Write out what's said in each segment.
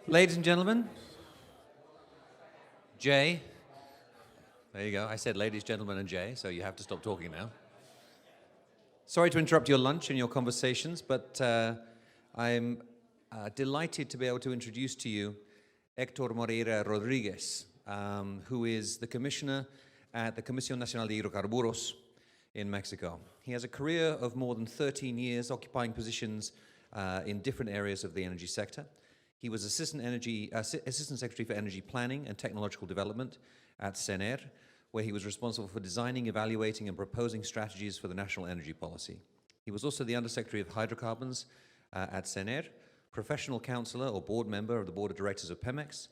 Ladies and gentlemen, Jay, there you go. I said ladies, gentlemen, and Jay, so you have to stop talking now. Sorry to interrupt your lunch and your conversations, but I'm delighted to be able to introduce to you Héctor Moreira Rodriguez, who is the commissioner at the Comisión Nacional de Hidrocarburos in Mexico. He has a career of more than 13 years occupying positions in different areas of the energy sector. He was Assistant Secretary for Energy Planning and Technological Development at CENER, where he was responsible for designing, evaluating, and proposing strategies for the national energy policy. He was also the Undersecretary of Hydrocarbons at CENER, professional counselor or board member of the Board of Directors of Pemex,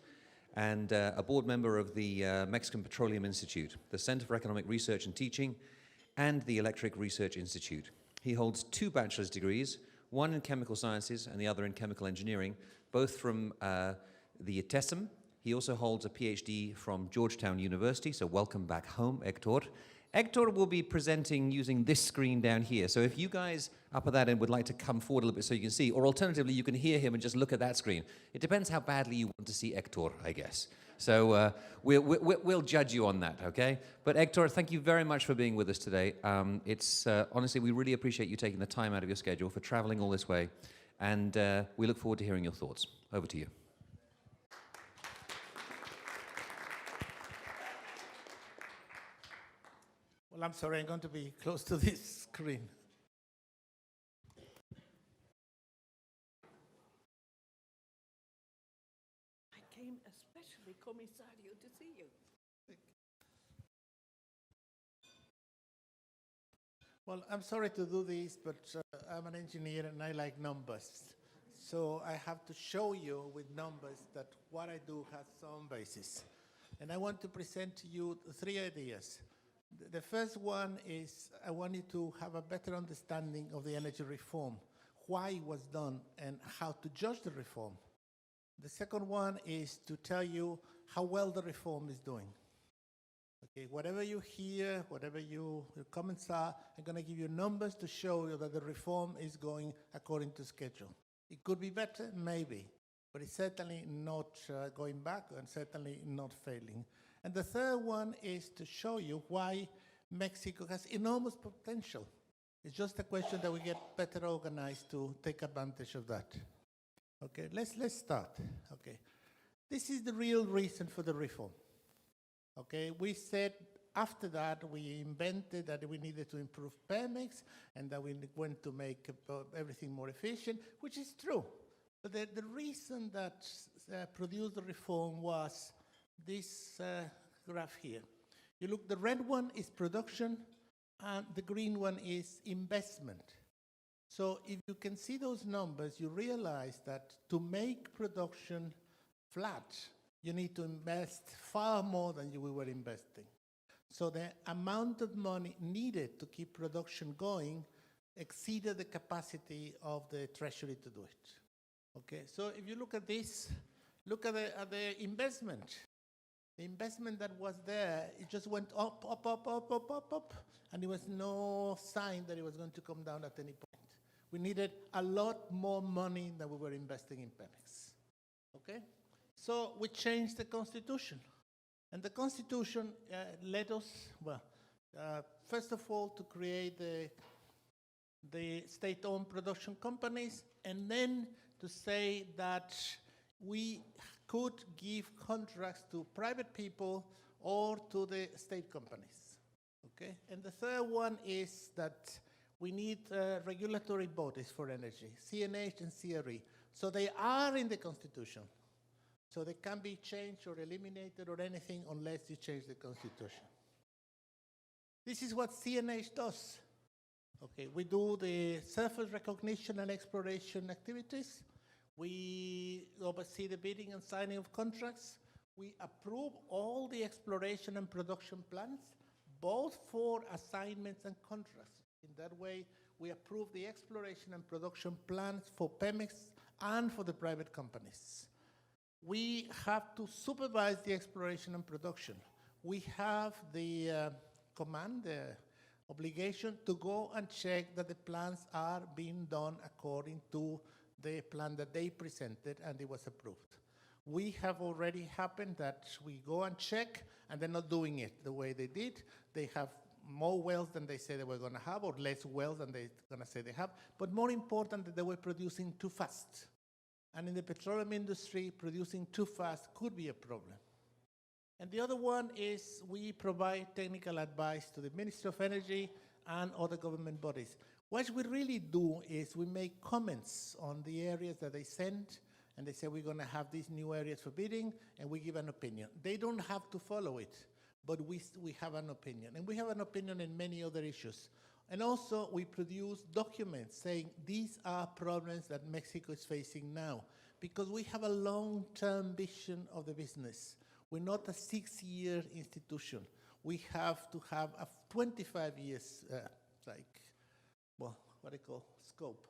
and a board member of the Mexican Petroleum Institute, the Center for Economic Research and Teaching, and the Electric Research Institute. He holds 2 bachelor's degrees, one in chemical sciences and the other in chemical engineering, both from the ITESM. He also holds a PhD from Georgetown University, so welcome back home, Héctor. Héctor will be presenting using this screen down here. So if you guys up at that end would like to come forward a little bit so you can see, or alternatively, you can hear him and just look at that screen. It depends how badly you want to see Héctor, I guess. So we'll judge you on that, okay? But Héctor, thank you very much for being with us today. Honestly, we really appreciate you taking the time out of your schedule for traveling all this way. And we look forward to hearing your thoughts. Over to you. Well, I'm sorry, I'm going to be close to this screen. I came especially, Commissario, to see you. Well, I'm sorry to do this, but I'm an engineer and I like numbers. So I have to show you with numbers that what I do has some basis. And I want to present to you 3 ideas. The first one is I want you to have a better understanding of the energy reform, why it was done, and how to judge the reform. The second one is to tell you how well the reform is doing. Okay, whatever you hear, whatever your comments are, I'm going to give you numbers to show you that the reform is going according to schedule. It could be better, maybe, but it's certainly not going back and certainly not failing. And the third one is to show you why Mexico has enormous potential. It's just a question that we get better organized to take advantage of that. Okay, let's start. Okay, this is the real reason for the reform. Okay, we said after that we invented that we needed to improve Pemex and that we want to make everything more efficient, which is true. But the reason that produced the reform was this graph here. You look, the red one is production and the green one is investment. So if you can see those numbers, you realize that to make production flat, you need to invest far more than we were investing. So the amount of money needed to keep production going exceeded the capacity of the Treasury to do it. Okay, so if you look at this, look at the investment. The investment that was there, it just went up, and there was no sign that it was going to come down at any point. We needed a lot more money than we were investing in Pemex. Okay? So we changed the Constitution. And the Constitution led us, well, first of all, to create the state-owned production companies, and then to say that we could give contracts to private people or to the state companies. Okay? And the third one is that we need regulatory bodies for energy, CNH and CRE. So they are in the Constitution. So they can be changed or eliminated or anything unless you change the Constitution. This is what CNH does. Okay, we do the surface recognition and exploration activities. We oversee the bidding and signing of contracts. We approve all the exploration and production plans, both for assignments and contracts. In that way, we approve the exploration and production plans for Pemex and for the private companies. We have to supervise the exploration and production. We have the command, the obligation to go and check that the plans are being done according to the plan that they presented and it was approved. We have already happened that we go and check, and they're not doing it the way they did. They have more wells than they say they were going to have, or less wells than they're going to say they have. But more important, that they were producing too fast. And in the petroleum industry, producing too fast could be a problem. And the other one is we provide technical advice to the Ministry of Energy and other government bodies. What we really do is we make comments on the areas that they send, and they say we're going to have these new areas for bidding, and we give an opinion. They don't have to follow it, but we have an opinion. And we have an opinion in many other issues. And also, we produce documents saying these are problems that Mexico is facing now, because we have a long-term vision of the business. We're not a 6-year institution. We have to have a 25 years, what I call scope.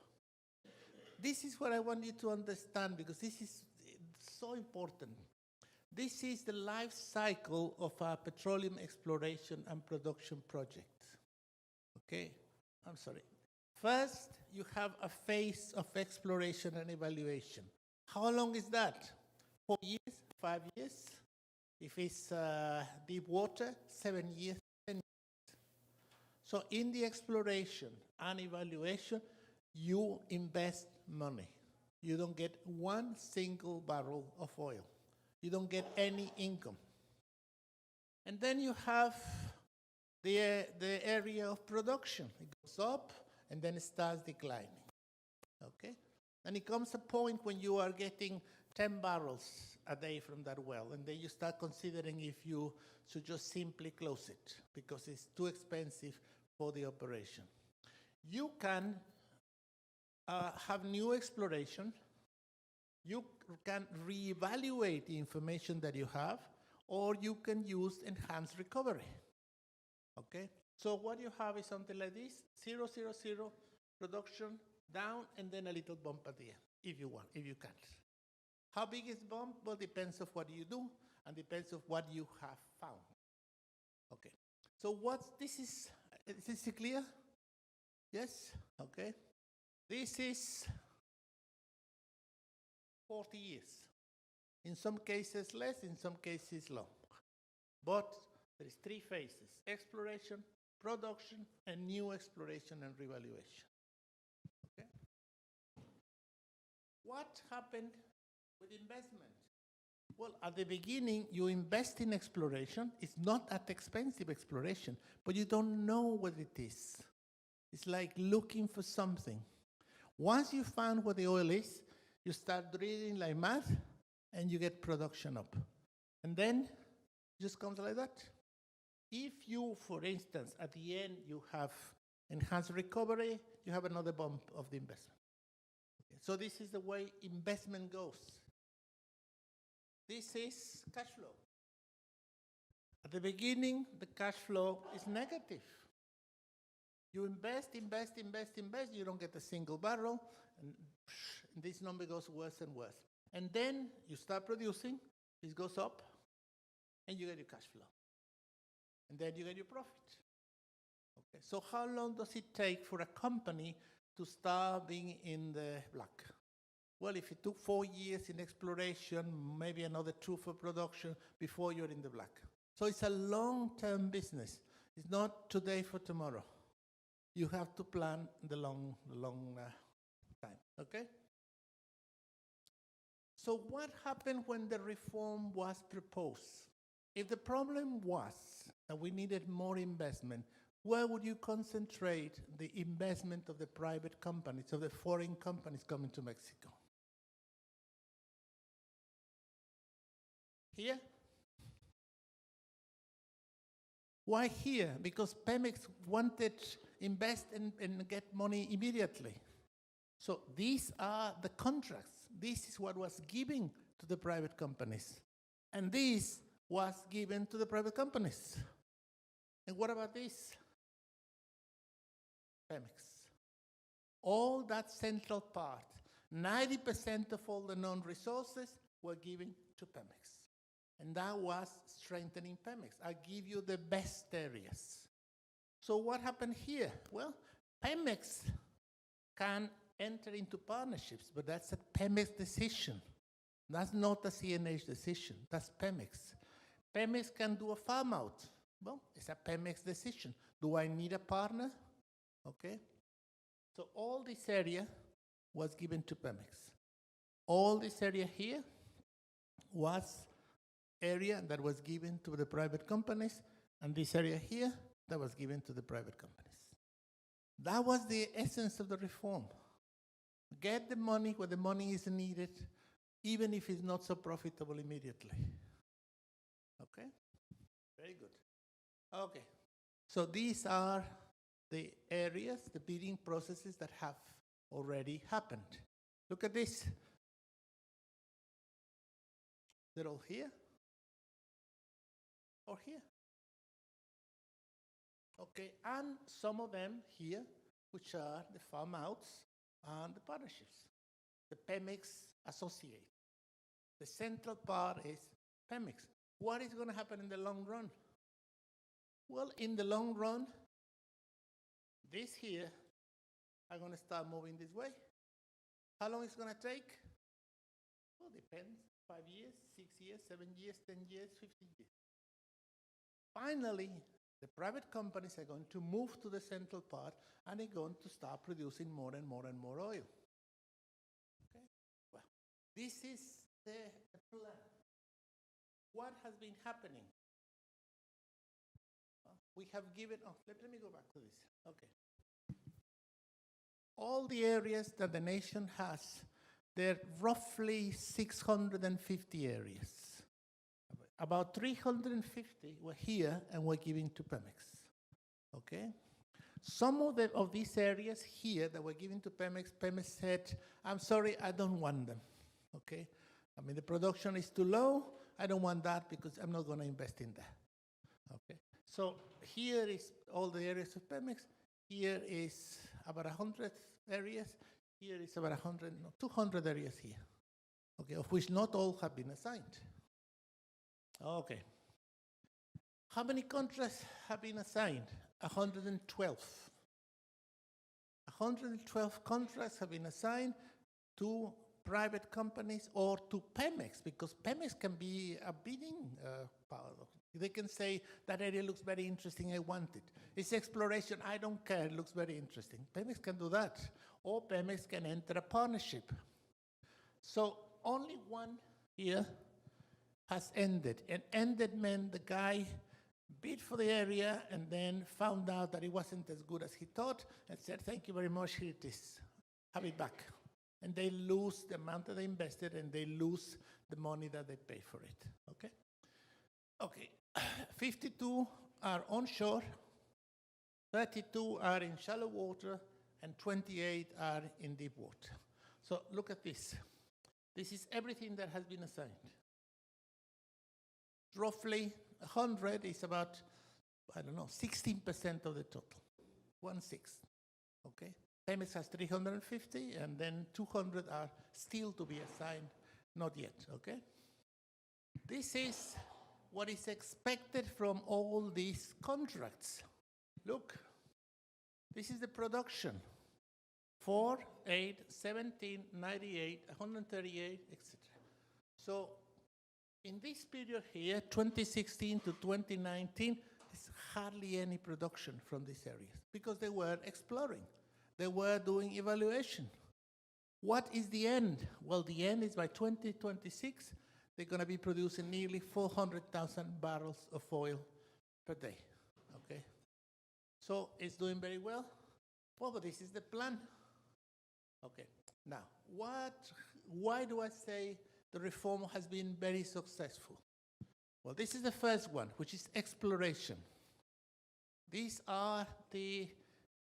This is what I want you to understand, because this is so important. This is the life cycle of our petroleum exploration and production project. Okay, I'm sorry. First, you have a phase of exploration and evaluation. How long is that? 4 years, 5 years? If it's deep water, 7 years, 10 years. So in the exploration and evaluation, you invest money. You don't get one single barrel of oil. You don't get any income. And then you have the area of production. It goes up, and then it starts declining. Okay? And it comes a point when you are getting 10 barrels a day from that well, and then you start considering if you should just simply close it, because it's too expensive for the operation. You can have new exploration. You can reevaluate the information that you have, or you can use enhanced recovery. Okay? So what you have is something like this: 0, 0, 0, production, down, and then a little bump at the end, if you want, if you can. How big is the bump? Well, depends of what you do, and depends of what you have found. Okay. So is this clear? Yes? Okay. This is 40 years. In some cases less, in some cases long. But there is 3 phases: exploration, production, and new exploration and revaluation. Okay? What happened with investment? Well, at the beginning, you invest in exploration. It's not that expensive exploration, but you don't know what it is. It's like looking for something. Once you found what the oil is, you start drilling like mad, and you get production up. And then it just comes like that. If you, for instance, at the end, you have enhanced recovery, you have another bump of the investment. Okay. So this is the way investment goes. This is cash flow. At the beginning, the cash flow is negative. You invest, you don't get a single barrel, and this number goes worse and worse. And then you start producing, this goes up, and you get your cash flow. And then you get your profit. Okay. So how long does it take for a company to start being in the black? Well, if it took 4 years in exploration, maybe another 2 for production, before you're in the black. So it's a long-term business. It's not today for tomorrow. You have to plan the long time, okay? So what happened when the reform was proposed? If the problem was that we needed more investment, where would you concentrate the investment of the private companies, of the foreign companies coming to Mexico? Here? Why here? Because Pemex wanted to invest and get money immediately. So these are the contracts. This is what was given to the private companies. And this was given to the private companies. And what about this? Pemex. All that central part, 90% of all the known resources were given to Pemex. And that was strengthening Pemex. I give you the best areas. So what happened here? Well, Pemex can enter into partnerships, but that's a Pemex decision. That's not a CNH decision. That's Pemex. Pemex can do a farm out. Well, it's a Pemex decision. Do I need a partner? Okay. So all this area was given to Pemex. All this area here was area that was given to the private companies, and this area here that was given to the private companies. That was the essence of the reform. Get the money where the money is needed, even if it's not so profitable immediately. Okay? Very good. Okay. So these are the areas, the bidding processes that have already happened. Look at this. They're all here or here. Okay, and some of them here, which are the farm outs and the partnerships, the Pemex associate. The central part is Pemex. What is going to happen in the long run? Well, in the long run, this here are going to start moving this way. How long is it going to take? Well, depends. 5 years, 6 years, 7 years, 10 years, 15 years. Finally, the private companies are going to move to the central part, and they're going to start producing more and more and more oil. Okay? Well, this is the plan. What has been happening? We have given, let me go back to this. Okay. All the areas that the nation has, they're roughly 650 areas. About 350 were here and were given to Pemex. Okay? Some of these areas here that were given to Pemex, Pemex said, I'm sorry, I don't want them. Okay? I mean, the production is too low. I don't want that because I'm not going to invest in that. Okay? So here is all the areas of Pemex. Here is about 100 areas. Here is about 200 areas here. Okay, of which not all have been assigned. Okay. How many contracts have been assigned? 112. 112 contracts have been assigned to private companies or to Pemex, because Pemex can be a bidding power. They can say, that area looks very interesting, I want it. It's exploration, I don't care, it looks very interesting. Pemex can do that. Or Pemex can enter a partnership. So only one here has ended. And ended meant the guy bid for the area and then found out that it wasn't as good as he thought and said, thank you very much, here it is. Have it back. And they lose the amount that they invested, and they lose the money that they pay for it. Okay? Okay. 52 are onshore, 32 are in shallow water, and 28 are in deep water. So look at this. This is everything that has been assigned. Roughly 100 is about, 16% of the total. 1/6. Okay? Pemex has 350, and then 200 are still to be assigned, not yet. Okay? This is what is expected from all these contracts. Look, this is the production. 4, 8, 17, 98, 138, etc. So in this period here, 2016 to 2019, there's hardly any production from these areas because they were exploring. They were doing evaluation. What is the end? Well, the end is by 2026, they're going to be producing nearly 400,000 barrels of oil per day. Okay? So it's doing very well. Well, but this is the plan. Okay. Now, why do I say the reform has been very successful? Well, this is the first one, which is exploration. These are the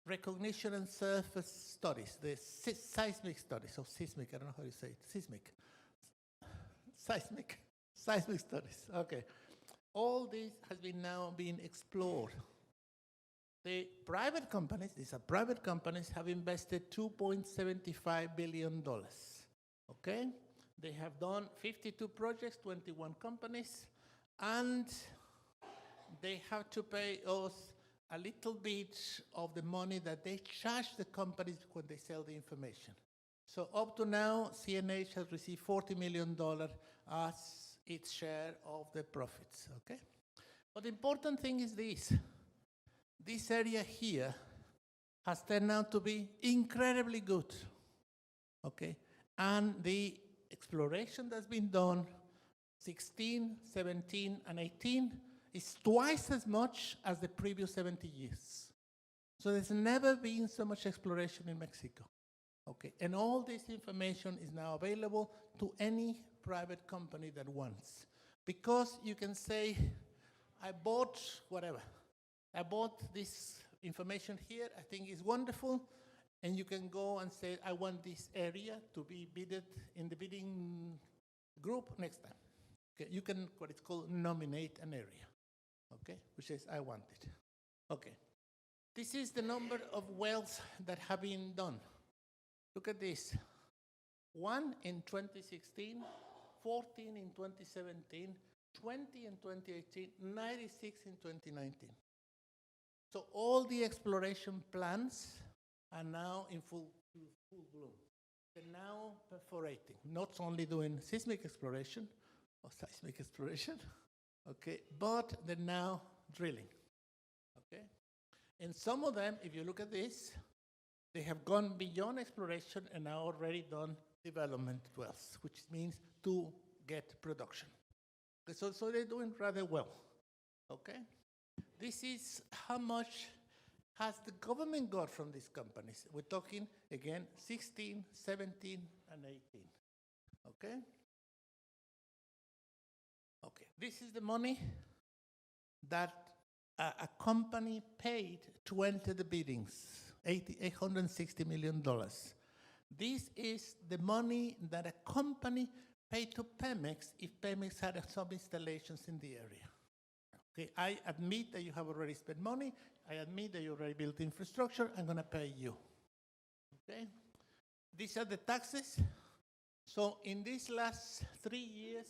recognition and surface studies, the seismic studies, or seismic, I don't know how you say it, seismic studies, okay. All this has been now being explored. The private companies, these are private companies, have invested $2.75 billion, okay? They have done 52 projects, 21 companies, and they have to pay us a little bit of the money that they charge the companies when they sell the information. So up to now, CNH has received $40 million as its share of the profits, okay? But the important thing is this area here has turned out to be incredibly good, okay? And the exploration that's been done, 16, 17, and 18, is twice as much as the previous 70 years. So there's never been so much exploration in Mexico, okay? And all this information is now available to any private company that wants. Because you can say, I bought whatever. I bought this information here, I think it's wonderful, and you can go and say, I want this area to be bidded in the bidding group next time. Okay, you can, what it's called, nominate an area, okay, which says, I want it. Okay, this is the number of wells that have been done. Look at this. 1 in 2016, 14 in 2017, 20 in 2018, 96 in 2019. So all the exploration plans are now in full bloom. They're now perforating, not only doing seismic exploration, or seismic exploration, okay, but they're now drilling, okay? And some of them, if you look at this, they have gone beyond exploration and now already done development wells, which means to get production. Okay, so they're doing rather well, okay? This is how much has the government got from these companies. We're talking, again, 16, 17, and 18, okay? Okay, this is the money that a company paid to enter the biddings, $860 million. This is the money that a company paid to Pemex if Pemex had some installations in the area. Okay, I admit that you have already spent money. I admit that you already built infrastructure. I'm going to pay you. Okay? These are the taxes. So in these last 3 years,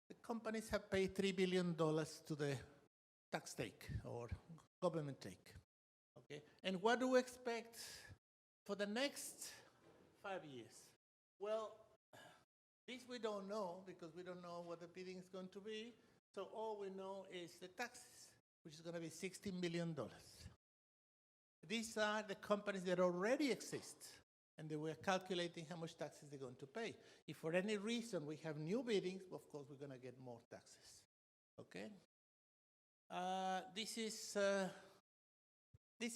the companies have paid $3 billion to the tax take or government take. Okay? And what do we expect for the next 5 years? Well, this we don't know because we don't know what the bidding is going to be. So all we know is the taxes, which is going to be $16 million. These are the companies that already exist, and they were calculating how much taxes they're going to pay. If for any reason we have new biddings, of course we're going to get more taxes. Okay? This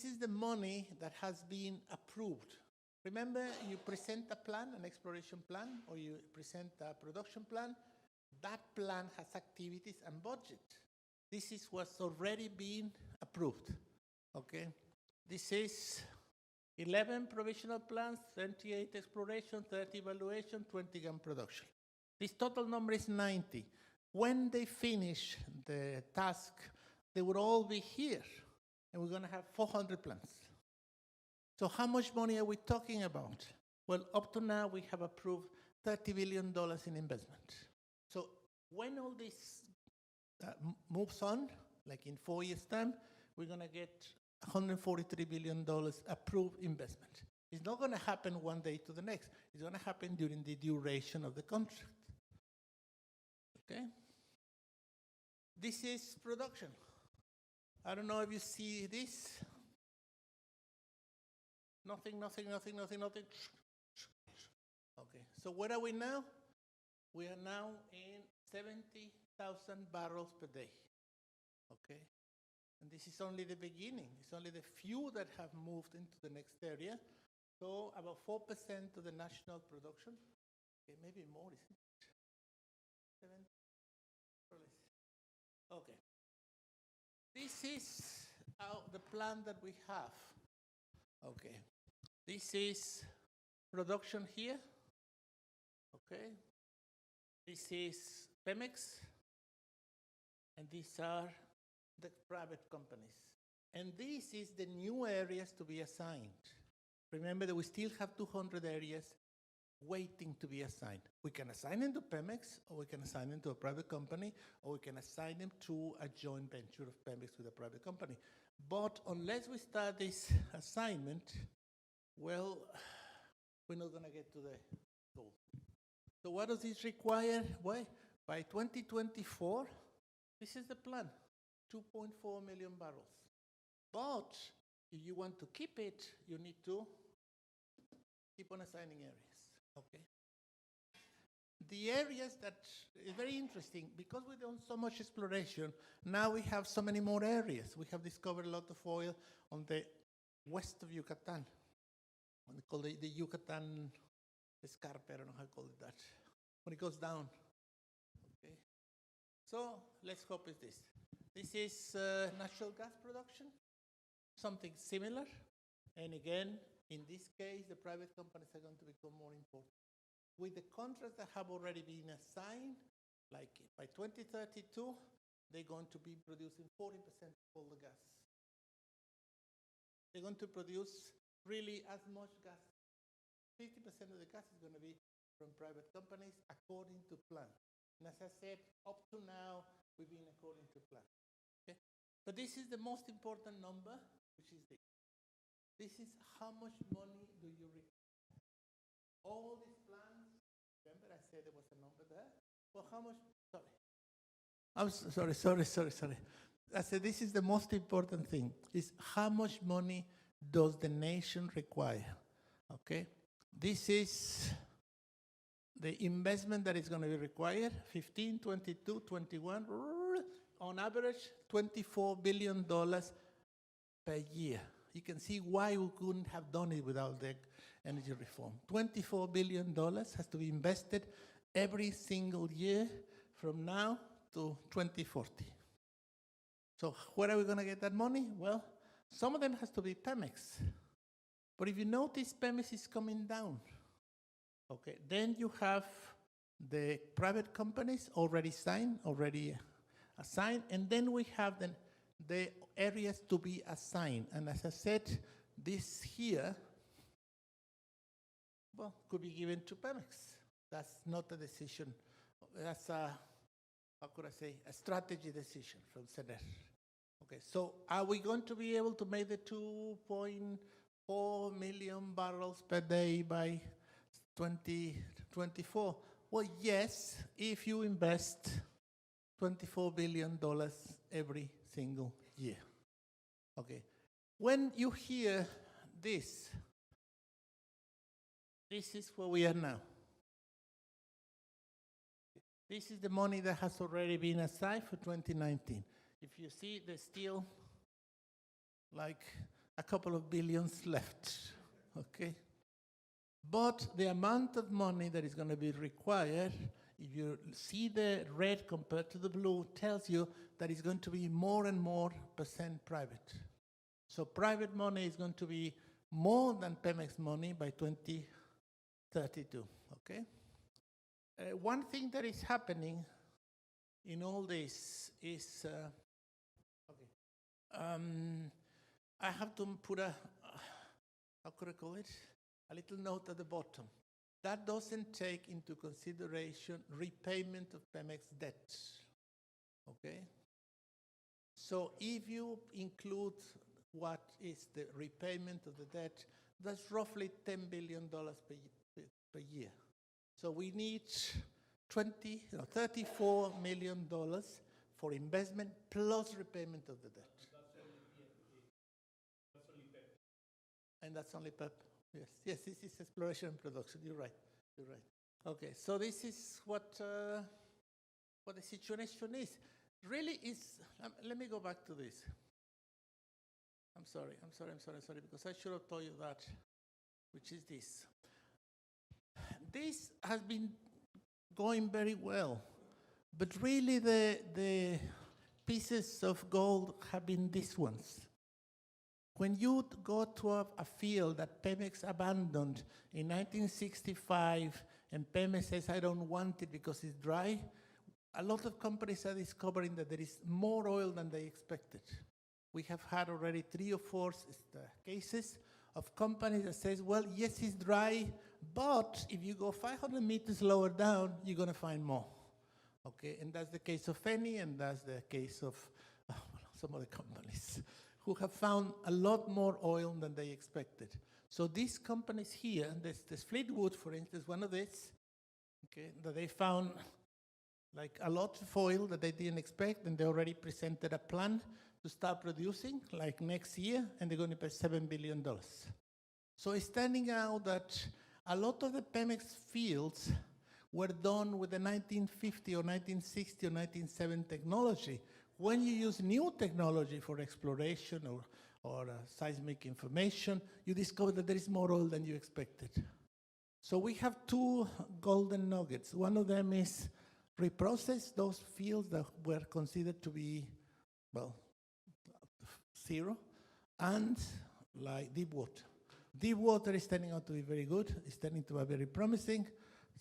is the money that has been approved. Remember, you present a plan, an exploration plan, or you present a production plan. That plan has activities and budget. This is what's already been approved, okay? This is 11 provisional plans, 28 exploration, 30 evaluation, 20 gun production. This total number is 90. When they finish the task, they would all be here, and we're gonna have 400 plans. So how much money are we talking about? Well, up to now, we have approved $30 billion in investment. So when all this moves on, like in 4 years' time, we're going to get $143 billion approved investment. It's not going to happen one day to the next. It's going to happen during the duration of the contract. Okay? This is production. I don't know if you see this. Nothing. Okay, so where are we now? We are now in 70,000 barrels per day, okay? And this is only the beginning. It's only the few that have moved into the next area. So about 4% of the national production. Okay, maybe more, isn't it? 7? Okay. This is the plan that we have. Okay. This is production here. Okay. This is Pemex, and these are the private companies. And this is the new areas to be assigned. Remember that we still have 200 areas waiting to be assigned. We can assign them to Pemex, or we can assign them to a private company, or we can assign them to a joint venture of Pemex with a private company. But unless we start this assignment, well, we're not going to get to the goal. So what does this require? Well, by 2024, this is the plan, 2.4 million barrels. But if you want to keep it, you need to keep on assigning areas, okay? The areas that is very interesting, because we've done so much exploration, now we have so many more areas. We have discovered a lot of oil on the west of Yucatan. We call it the Yucatan Escarpe, I don't know how to call it that. When it goes down, okay? So let's copy this. This is natural gas production, something similar. And again, in this case, the private companies are going to become more important. With the contracts that have already been assigned, like by 2032, they're going to be producing 40% of all the gas. They're going to produce really as much gas. 50% of the gas is going to be from private companies according to plan. And as I said, up to now, we've been according to plan. Okay? But this is the most important number, which is this. This is how much money do you require? All these plans, remember I said there was a number there? Well, how much, sorry. I said this is the most important thing, is how much money does the nation require, okay? This is the investment that is going to be required, 15, 22, 21, on average, $24 billion per year. You can see why we couldn't have done it without the energy reform. $24 billion has to be invested every single year from now to 2040. So where are we going to get that money? Well, some of them has to be Pemex. But if you notice, Pemex is coming down. Okay, then you have the private companies already signed, already assigned, and then we have the areas to be assigned. And as I said, this here, well, could be given to Pemex. That's not a decision. That's a, how could I say, a strategy decision from SENER. Okay, so are we going to be able to make the 2.4 million barrels per day by 2024? Well, yes, if you invest $24 billion every single year. Okay, when you hear this is where we are now. This is the money that has already been assigned for 2019. If you see, there's still like a couple of billions left, okay? But the amount of money that is going to be required, if you see the red compared to the blue, tells you that it's going to be more and more percent private. So private money is going to be more than Pemex money by 2032, okay? One thing that is happening in all this is, I have to put a, how could I call it? A little note at the bottom. That doesn't take into consideration repayment of Pemex debt, okay? So if you include what is the repayment of the debt, that's roughly $10 billion per year. So we need $34 million for investment plus repayment of the debt. And that's only PEP. Yes, this is exploration and production. You're right. Okay, so this is what the situation is. Really is, let me go back to this. I'm sorry, because I should have told you that, which is this. This has been going very well, but really the pieces of gold have been these ones. When you go to a field that Pemex abandoned in 1965, and Pemex says, I don't want it because it's dry, a lot of companies are discovering that there is more oil than they expected. We have had already 3 or 4 cases of companies that says, well, yes, it's dry, but if you go 500 meters lower down, you're going to find more. Okay, and that's the case of Eni, and that's the case of some other companies who have found a lot more oil than they expected. So these companies here, there's Fleetwood, for instance, one of these, okay, that they found like a lot of oil that they didn't expect, and they already presented a plan to start producing like next year, and they're going to pay $7 billion. So it's turning out that a lot of the Pemex fields were done with the 1950 or 1960 or 1970 technology. When you use new technology for exploration or seismic information, you discover that there is more oil than you expected. So we have two golden nuggets. One of them is reprocess those fields that were considered to be, well, zero, and like deep water. Deep water is turning out to be very good. It's turning to be very promising.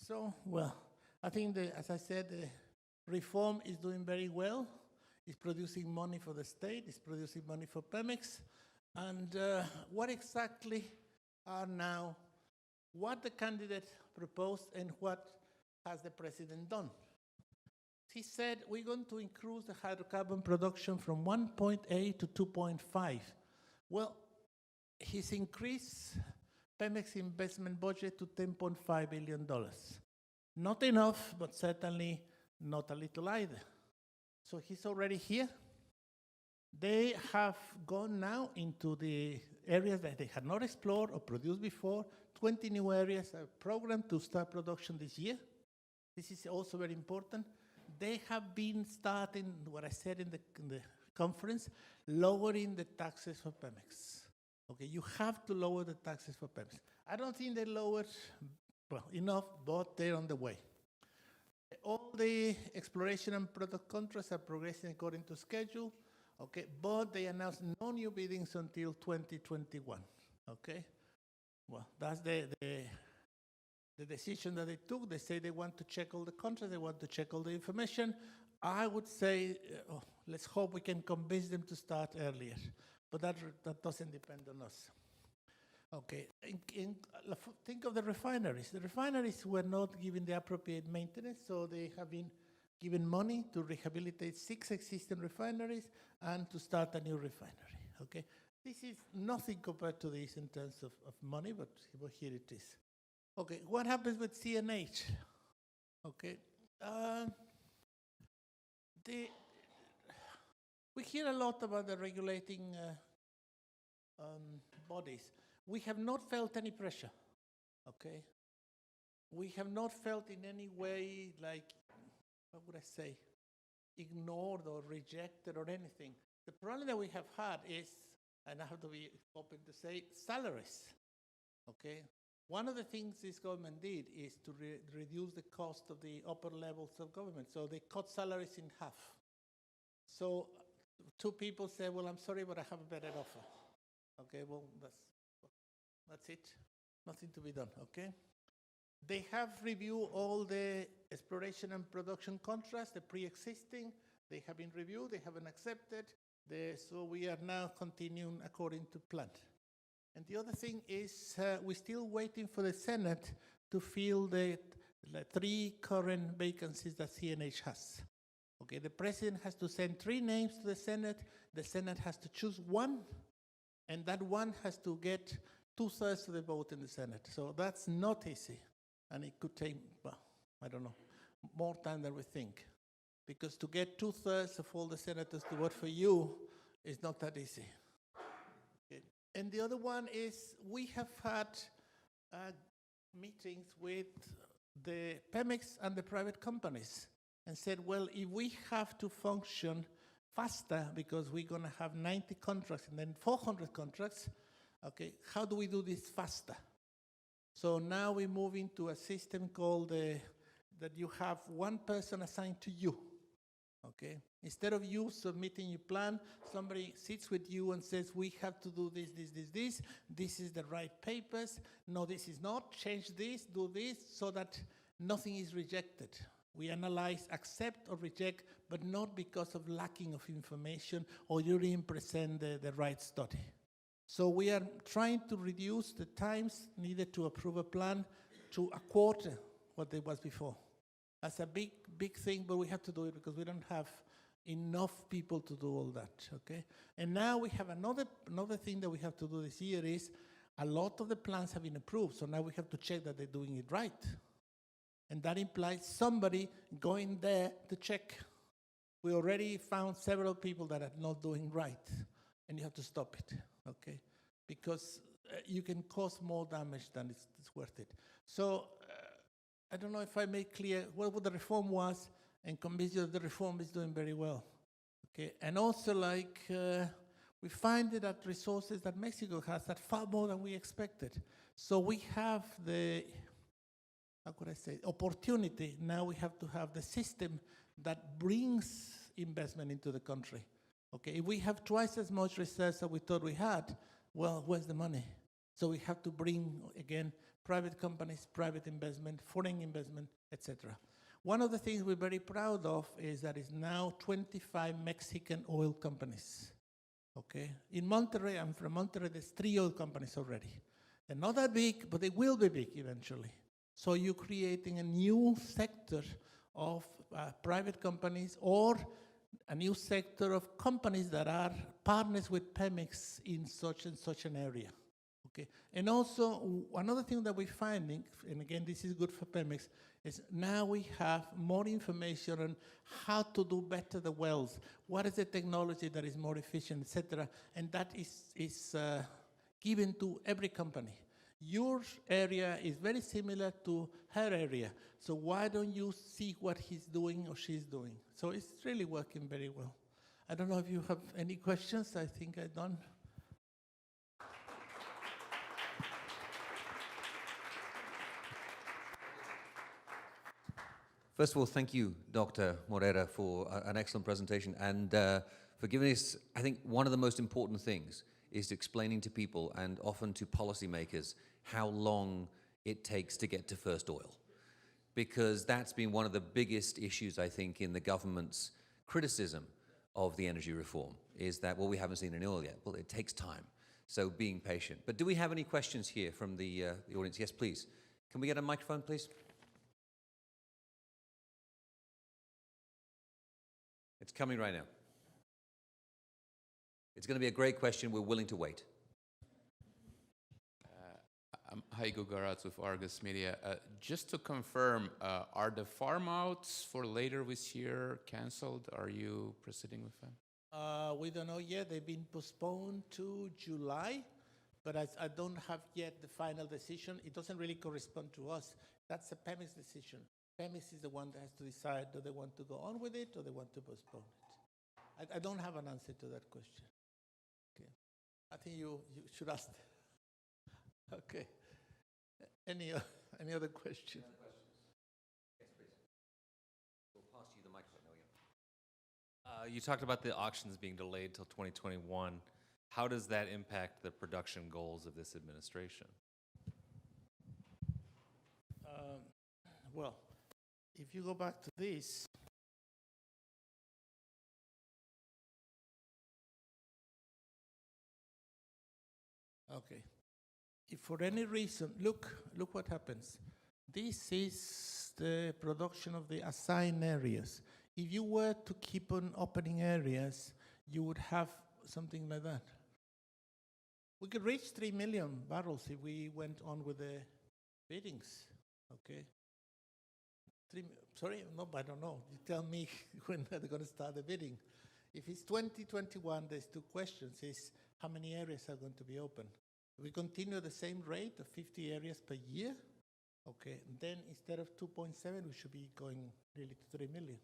So, well, I think, as I said, the reform is doing very well. It's producing money for the state. It's producing money for Pemex. And what exactly are now, what the candidate proposed and what has the president done? He said, we're going to increase the hydrocarbon production from 1.8 to 2.5. Well, he's increased Pemex investment budget to $10.5 billion. Not enough, but certainly not a little either. So he's already here. They have gone now into the areas that they had not explored or produced before. 20 new areas are programmed to start production this year. This is also very important. They have been starting, what I said in the conference, lowering the taxes for Pemex. Okay, you have to lower the taxes for Pemex. I don't think they lowered enough, but they're on the way. All the exploration and product contracts are progressing according to schedule. Okay, but they announced no new biddings until 2021. Okay, well, that's the decision that they took. They say they want to check all the contracts, they want to check all the information. I would say, let's hope we can convince them to start earlier. But that doesn't depend on us. Okay, think of the refineries. The refineries were not given the appropriate maintenance, so they have been given money to rehabilitate 6 existing refineries and to start a new refinery. Okay, this is nothing compared to this in terms of money, but here it is. Okay, what happens with CNH? Okay, we hear a lot about the regulating bodies. We have not felt any pressure, okay? We have not felt in any way like, what would I say, ignored or rejected or anything. The problem that we have had is, and I have to be open to say, salaries, okay? One of the things this government did is to reduce the cost of the upper levels of government. So they cut salaries in half. So 2 people say, well, I'm sorry, but I have a better offer. Okay, well, that's it. Nothing to be done, okay? They have reviewed all the exploration and production contracts, the pre-existing. They have been reviewed, they haven't accepted. So we are now continuing according to plan. And the other thing is we're still waiting for the Senate to fill the 3 current vacancies that CNH has. Okay, the president has to send 3 names to the Senate has to choose 1, and that one has to get 2/3 of the vote in the Senate. So that's not easy, and it could take, well, I don't know, more time than we think. Because to get 2/3 of all the senators to vote for you is not that easy. Okay. And the other one is we have had meetings with the Pemex and the private companies and said, well, if we have to function faster because we're going to have 90 contracts and then 400 contracts, okay, how do we do this faster? So now we move into a system called that you have 1 person assigned to you, okay? Instead of you submitting your plan, somebody sits with you and says, we have to do this, this, this, this. This is the right papers. No, this is not. Change this, do this, so that nothing is rejected. We analyze, accept or reject, but not because of lacking of information or you didn't present the right study. So we are trying to reduce the times needed to approve a plan to a quarter what it was before. That's a big, big thing, but we have to do it because we don't have enough people to do all that, okay? And now we have another thing that we have to do this year is A lot of the plans have been approved, so now we have to check that they're doing it right. And that implies somebody going there to check. We already found several people that are not doing right, and you have to stop it, okay? Because you can cause more damage than it's worth it. So I don't know if I made clear what the reform was and convince you that the reform is doing very well, okay? And also, like, we find that resources that Mexico has are far more than we expected. So we have the, how could I say, opportunity. Now we have to have the system that brings investment into the country. Okay, if we have twice as much research as we thought we had, well, where's the money? So we have to bring, again, private companies, private investment, foreign investment, etc. One of the things we're very proud of is that it's now 25 Mexican oil companies. Okay, in Monterrey, I'm from Monterrey, there's 3 oil companies already. They're not that big, but they will be big eventually. So you're creating a new sector of private companies or a new sector of companies that are partners with Pemex in such and such an area. Okay, and also another thing that we're finding, and again this is good for Pemex, is now we have more information on how to do better the wells, what is the technology that is more efficient, etc. And that is given to every company. Your area is very similar to her area, so why don't you see what he's doing or she's doing? So it's really working very well. I don't know if you have any questions. I think I'm done. First of all, thank you, Dr. Morera, for an excellent presentation and for giving us, I think, one of the most important things is explaining to people and often to policymakers how long it takes to get to first oil. Because that's been one of the biggest issues, I think, in the government's criticism of the energy reform, is that, well, we haven't seen any oil yet. Well, it takes time, so being patient. But do we have any questions here from the audience? Yes, please. Can we get a microphone, please? It's coming right now. It's going to be a great question. We're willing to wait. I'm Heiko Garatz with Argus Media. Just to confirm, are the farm outs for later this year canceled? Are you proceeding with them? We don't know yet. They've been postponed to July, but I don't have yet the final decision. It doesn't really correspond to us. That's a Pemex decision. Pemex is the one that has to decide, do they want to go on with it or they want to postpone it. I don't have an answer to that question. Okay. I think you should ask. Okay. Any other questions? Yes, please. We'll pass you the microphone. You talked about the auctions being delayed till 2021. How does that impact the production goals of this administration? Well, if you go back to this, okay. If for any reason, look what happens. This is the production of the assigned areas. If you were to keep on opening areas, you would have something like that. We could reach 3 million barrels if we went on with the biddings, okay? Sorry, no, I don't know. You tell me when they're going to start the bidding. If it's 2021, there's 2 questions. Is how many areas are going to be open? We continue the same rate of 50 areas per year, okay? Then instead of 2.7, we should be going really to 3 million,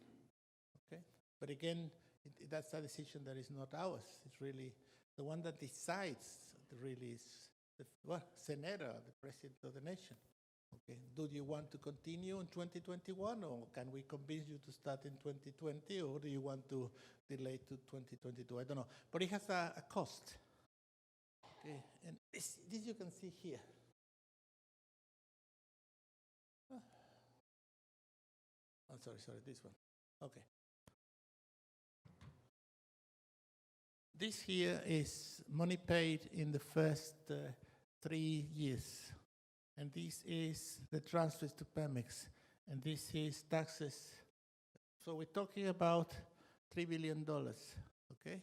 okay? But again, that's a decision that is not ours. It's really the one that decides. Really is the Senera, the president of the nation. Okay, do you want to continue in 2021, or can we convince you to start in 2020, or do you want to delay to 2022? I don't know, but it has a cost. Okay, and this you can see here. Oh, sorry, this one. Okay. This here is money paid in the first 3 years. And this is the transfers to Pemex. And this is taxes. So we're talking about $3 billion, okay?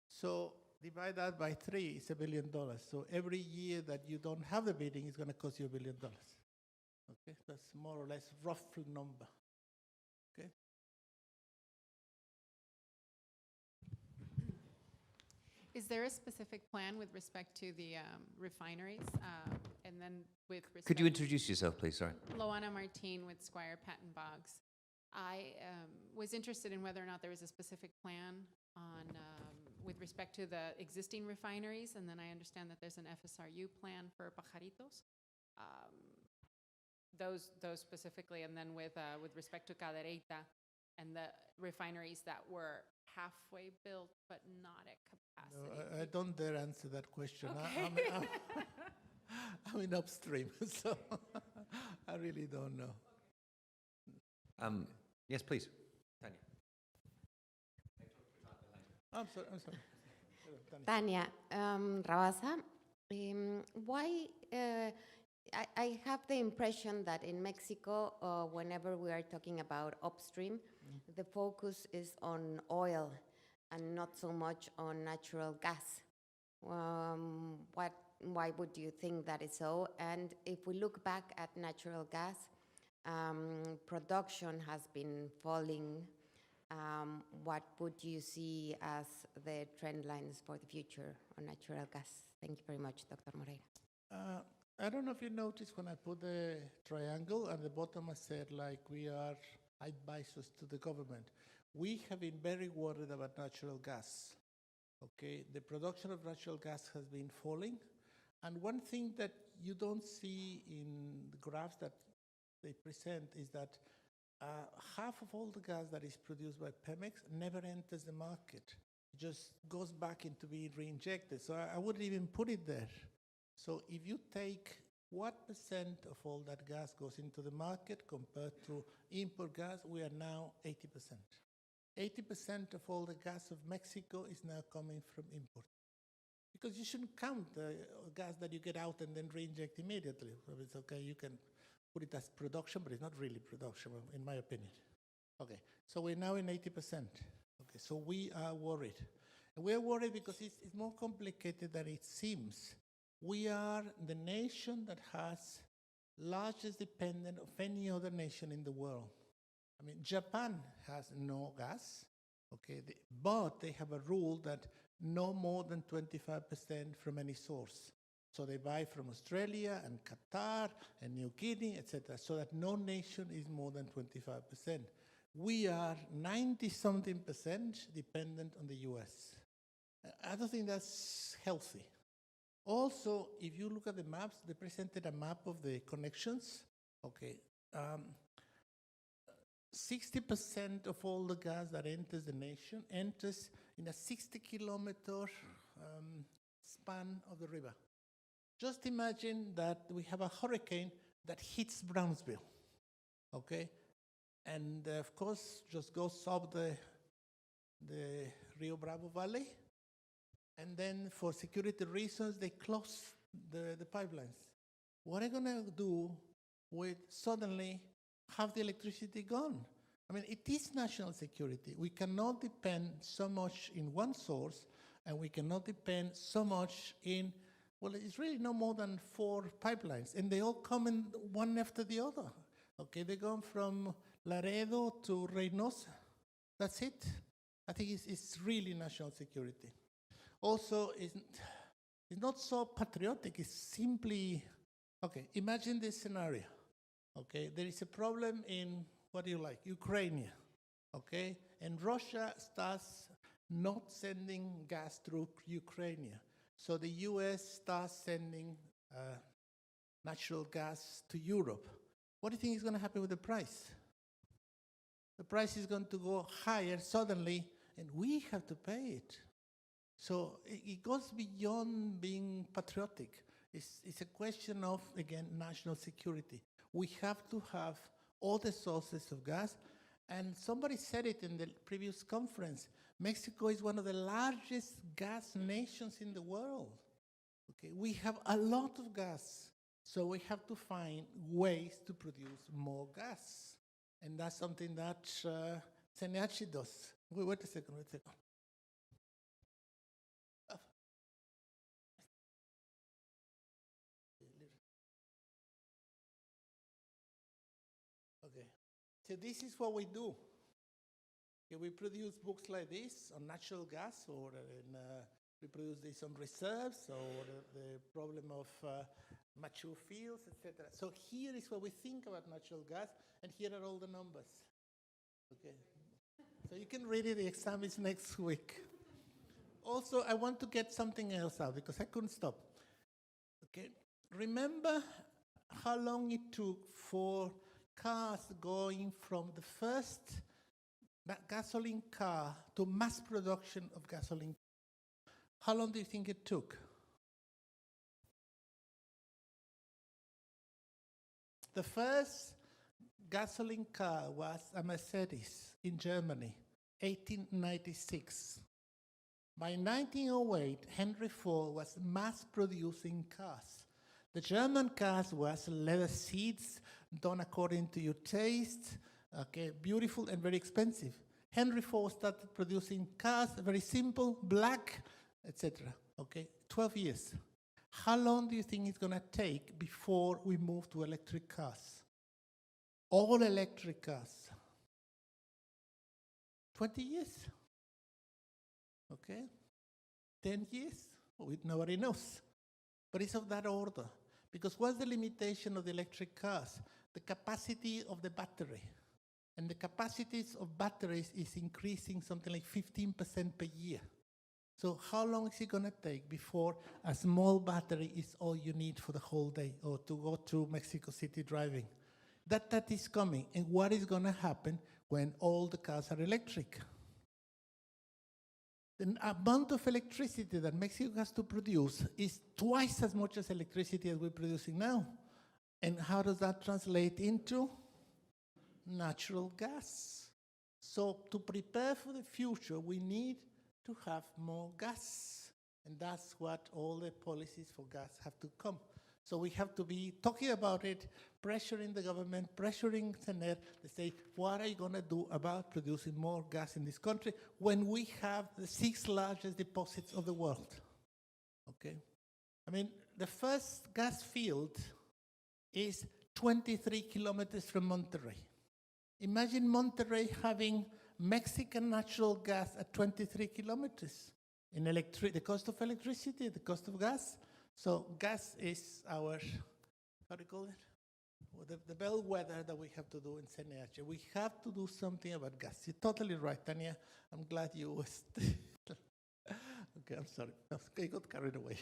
So divide that by 3, it's $1 billion. So every year that you don't have the bidding is going to cost you $1 billion. Okay, that's more or less rough number. Okay. Is there a specific plan with respect to the refineries? And then with respect... Could you introduce yourself, please? Sorry. Loana Martin with Squire Patton Boggs. I was interested in whether or not there was a specific plan on, with respect to the existing refineries, and then I understand that there's an FSRU plan for Pajaritos. Those specifically, and then with respect to Cadereyta and the refineries that were halfway built but not at capacity. No, I don't dare answer that question. Okay. I'm in upstream, so I really don't know. Yes, please. Tanya. I'm sorry. Tanya. Tanya Rabasa, why I have the impression that in Mexico, whenever we are talking about upstream, the focus is on oil and not so much on natural gas. Why would you think that is so? And if we look back at natural gas, production has been falling. What would you see as the trend lines for the future on natural gas? Thank you very much, Dr. Moreira. I don't know if you noticed when I put the triangle at the bottom, I said like we are advisors to the government. We have been very worried about natural gas. Okay, the production of natural gas has been falling. And one thing that you don't see in the graphs that they present is that half of all the gas that is produced by Pemex never enters the market. It just goes back into being reinjected. So I wouldn't even put it there. So if you take what % of all that gas goes into the market compared to import gas, we are now 80%. 80% of all the gas of Mexico is now coming from import. Because you shouldn't count the gas that you get out and then reinject immediately. So it's okay, you can put it as production, but it's not really production, in my opinion. Okay, so we're now in 80%. Okay, so we are worried. And we are worried because it's more complicated than it seems. We are the nation that has largest dependent of any other nation in the world. I mean, Japan has no gas, okay, but they have a rule that no more than 25% from any source. So they buy from Australia and Qatar and New Guinea, etc., so that no nation is more than 25%. We are 90-something% dependent on the US. I don't think that's healthy. Also, if you look at the maps, they presented a map of the connections. Okay, 60% of all the gas that enters the nation enters in a 60-kilometer span of the river. Just imagine that we have a hurricane that hits Brownsville, okay? And of course, just goes up the Rio Bravo Valley. And then for security reasons, they close the pipelines. What are you gonna do with suddenly have the electricity gone? I mean, it is national security. We cannot depend so much in one source, and we cannot depend so much in, well, it's really no more than 4 pipelines, and they all come in one after the other. Okay, they go from Laredo to Reynosa. That's it. I think it's really national security. Also, it's not so patriotic. It's simply, okay, imagine this scenario. Okay, there is a problem in, what do you like, Ukraine, okay? And Russia starts not sending gas through Ukraine. So the US starts sending natural gas to Europe. What do you think is going to happen with the price? The price is going to go higher suddenly, and we have to pay it. So it goes beyond being patriotic. It's a question of, again, national security. We have to have all the sources of gas. And somebody said it in the previous conference, Mexico is one of the largest gas nations in the world. Okay, we have a lot of gas. So we have to find ways to produce more gas. And that's something that Senachi does. Wait a second. So this is what we do. Okay, we produce books like this on natural gas, or we produce this on reserves, or the problem of mature fields, etc. So here is where we think about natural gas, and here are all the numbers. Okay, so you can read it. The exam is next week. Also, I want to get something else out because I couldn't stop. Okay, remember how long it took for cars going from the first gasoline car to mass production of gasoline? How long do you think it took? The first gasoline car was a Mercedes in Germany, 1896. By 1908, Henry Ford was mass producing cars. The German cars was leather seats, done according to your taste, okay, beautiful and very expensive. Henry Ford started producing cars, very simple, black, etc. Okay, 12 years. How long do you think it's going to take before we move to electric cars? All electric cars. 20 years. Okay? 10 years? Nobody knows. But it's of that order. Because what's the limitation of the electric cars? The capacity of the battery. And the capacities of batteries is increasing something like 15% per year. So how long is it going to take before a small battery is all you need for the whole day, or to go to Mexico City driving? That is coming. And what is going to happen when all the cars are electric? The amount of electricity that Mexico has to produce is twice as much as electricity as we're producing now. And how does that translate into? Natural gas. So to prepare for the future, we need to have more gas. And that's what all the policies for gas have to come. So we have to be talking about it, pressuring the government, pressuring Sener to say, what are you going to do about producing more gas in this country when we have the 6th largest deposits of the world? Okay? I mean, the first gas field is 23 kilometers from Monterrey. Imagine Monterrey having Mexican natural gas at 23 kilometers. In the cost of electricity, the cost of gas. So gas is our, how do you call it? Well, the bellwether that we have to do in CNH. We have to do something about gas. You're totally right, Tania. I'm glad you was. Okay, I'm sorry. I got carried away.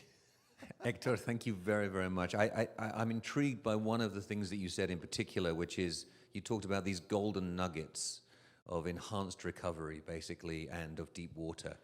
Hector, thank you very, very much. I'm intrigued by one of the things that you said in particular, which is you talked about these golden nuggets of enhanced recovery, basically, and of deep water.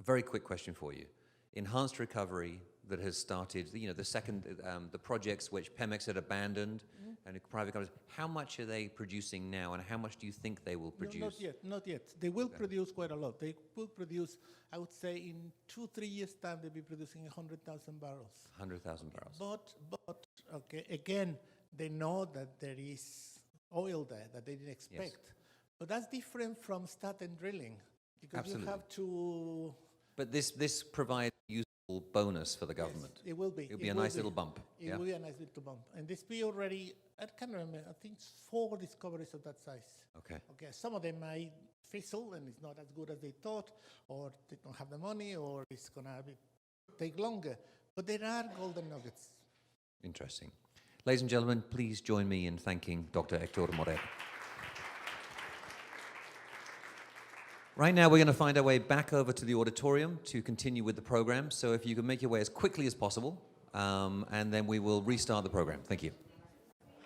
Very quick question for you. Enhanced recovery that has started, the projects which Pemex had abandoned, and private companies, how much are they producing now, and how much do you think they will produce? No, not yet. They will produce quite a lot. They will produce, I would say, in 2-3 years' time, they'll be producing 100,000 barrels. 100,000 barrels. But okay, again, they know that there is oil there that they didn't expect. Yes. But that's different from starting drilling, because Absolutely. you have to. But this provides a useful bonus for the government. Yes, it will be. It'll be a nice little bump. It will be a nice little bump. And this be already, I can't remember, I think 4 discoveries of that size. Okay. Okay, some of them might fizzle and it's not as good as they thought, or they don't have the money, or it's going to take longer. But there are golden nuggets. Interesting. Ladies and gentlemen, please join me in thanking Dr. Hector Morel. Right now, we're going to find our way back over to the auditorium to continue with the program. So if you can make your way as quickly as possible, and then we will restart the program. Thank you.